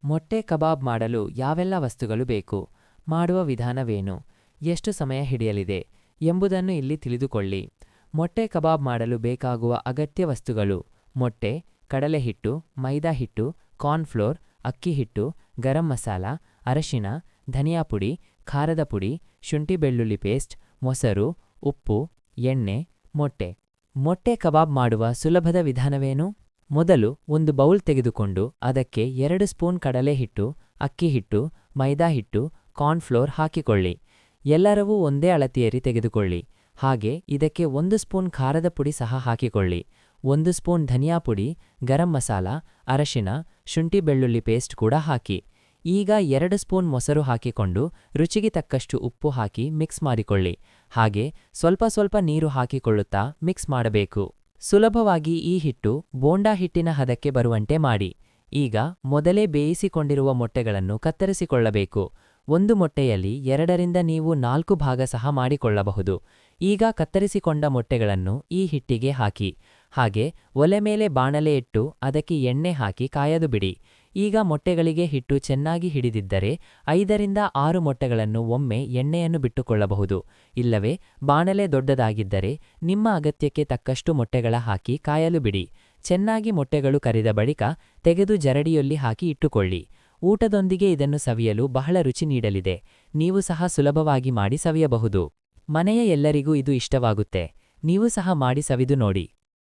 ಮೊಟ್ಟೆ ಕಬಾಬ್ ಮಾಡಲು ಯಾವೆಲ್ಲ ವಸ್ತುಗಳು ಬೇಕು, ಮಾಡುವ ವಿಧಾನವೇನು, ಎಷ್ಟು ಸಮಯ ಹಿಡಿಯಲಿದೆ ಎಂಬುದನ್ನು ಇಲ್ಲಿ ತಿಳಿದುಕೊಳ್ಳಿ. ಮೊಟ್ಟೆ ಕಬಾಬ್ ಮಾಡಲು ಬೇಕಾಗುವ ಅಗತ್ಯ ವಸ್ತುಗಳು: ಮೊಟ್ಟೆ, ಕಡಲೆಹಿಟ್ಟು, ಮೈದಾ ಹಿಟ್ಟು, ಕಾರ್ನ್ಫ್ಲೋರ್, ಅಕ್ಕಿ ಹಿಟ್ಟು, ಗರಂ ಮಸಾಲ, ಅರಶಿನ, ಧನಿಯಾ ಪುಡಿ, ಖಾರದ ಪುಡಿ, ಶುಂಠಿ ಬೆಳ್ಳುಳ್ಳಿ ಪೇಸ್ಟ್, ಮೊಸರು, ಉಪ್ಪು, ಎಣ್ಣೆ, ಮೊಟ್ಟೆ. ಮೊಟ್ಟೆ ಕಬಾಬ್ ಮಾಡುವ ಸುಲಭದ ವಿಧಾನವೇನು? ಮೊದಲು ಒಂದು ಬೌಲ್ ತೆಗೆದುಕೊಂಡು ಅದಕ್ಕೆ 2 ಸ್ಪೂನ್ ಕಡಲೆ ಹಿಟ್ಟು, ಅಕ್ಕಿ ಹಿಟ್ಟು, ಮೈದಾ ಹಿಟ್ಟು, ಕಾರ್ನ್ಫ್ಲೋರ್ ಹಾಕಿಕೊಳ್ಳಿ. ಎಲ್ಲರವೂ ಒಂದೇ ಅಳತೆಯರಿ ತೆಗೆದುಕೊಳ್ಳಿ. ಹಾಗೆ ಇದಕ್ಕೆ 1 ಸ್ಪೂನ್ ಖಾರದ ಪುಡಿ ಸಹ ಹಾಕಿಕೊಳ್ಳಿ. 1 ಸ್ಪೂನ್ ಧನಿಯಾ ಪುಡಿ, ಗರಂ ಮಸಾಲ, ಅರಶಿನ, ಶುಂಠಿ ಬೆಳ್ಳುಳ್ಳಿ ಪೇಸ್ಟ್ ಕೂಡ ಹಾಕಿ. ಈಗ 2 ಸ್ಪೂನ್ ಮೊಸರು ಹಾಕಿಕೊಂಡು ರುಚಿಗೆ ತಕ್ಕಷ್ಟು ಉಪ್ಪು ಹಾಕಿ ಮಿಕ್ಸ್ ಮಾಡಿಕೊಳ್ಳಿ. ಹಾಗೆ ಸ್ವಲ್ಪ ಸ್ವಲ್ಪ ನೀರು ಹಾಕಿಕೊಳ್ಳುತ್ತಾ ಮಿಕ್ಸ್ ಮಾಡಬೇಕು. ಸುಲಭವಾಗಿ ಈ ಹಿಟ್ಟು ಬೋಂಡಾ ಹಿಟ್ಟಿನ ಹದಕ್ಕೆ ಬರುವಂತೆ ಮಾಡಿ. ಈಗ ಮೊದಲೇ ಬೇಯಿಸಿಕೊಂಡಿರುವ ಮೊಟ್ಟೆಗಳನ್ನು ಕತ್ತರಿಸಿಕೊಳ್ಳಬೇಕು. ಒಂದು ಮೊಟ್ಟೆಯಲ್ಲಿ 2ರಿಂದ ನೀವು 4 ಭಾಗ ಸಹ ಮಾಡಿಕೊಳ್ಳಬಹುದು. ಈಗ ಕತ್ತರಿಸಿಕೊಂಡ ಮೊಟ್ಟೆಗಳನ್ನು ಈ ಹಿಟ್ಟಿಗೆ ಹಾಕಿ. ಹಾಗೆ ಒಲೆ ಮೇಲೆ ಬಾಣಲೆ ಇಟ್ಟು ಅದಕ್ಕೆ ಎಣ್ಣೆ ಹಾಕಿ ಕಾಯಲು ಬಿಡಿ. ಈಗ ಮೊಟ್ಟೆಗಳಿಗೆ ಹಿಟ್ಟು ಚೆನ್ನಾಗಿ ಹಿಡಿದಿದ್ದರೆ 5ರಿಂದ 6 ಮೊಟ್ಟೆಗಳನ್ನು ಒಮ್ಮೆ ಎಣ್ಣೆಯನ್ನು ಬಿಟ್ಟುಕೊಳ್ಳಬಹುದು. ಇಲ್ಲವೇ ಬಾಣಲೆ ದೊಡ್ಡದಾಗಿದ್ದರೆ ನಿಮ್ಮ ಅಗತ್ಯಕ್ಕೆ ತಕ್ಕಷ್ಟು ಮೊಟ್ಟೆಗಳ ಹಾಕಿ ಕಾಯಲು ಬಿಡಿ. ಚೆನ್ನಾಗಿ ಮೊಟ್ಟೆಗಳು ಕರಿದ ಬಳಿಕ ತೆಗೆದು ಜರಡಿಯಲ್ಲಿ ಹಾಕಿ ಇಟ್ಟುಕೊಳ್ಳಿ. ಊಟದೊಂದಿಗೆ ಇದನ್ನು ಸವಿಯಲು ಬಹಳ ರುಚಿ ನೀಡಲಿದೆ. ನೀವು ಸಹ ಸುಲಭವಾಗಿ ಮಾಡಿ ಸವಿಯಬಹುದು. ಮನೆಯ ಎಲ್ಲರಿಗೂ ಇದು ಇಷ್ಟವಾಗುತ್ತೆ. ನೀವು ಸಹ ಮಾಡಿ ಸವಿದು ನೋಡಿ.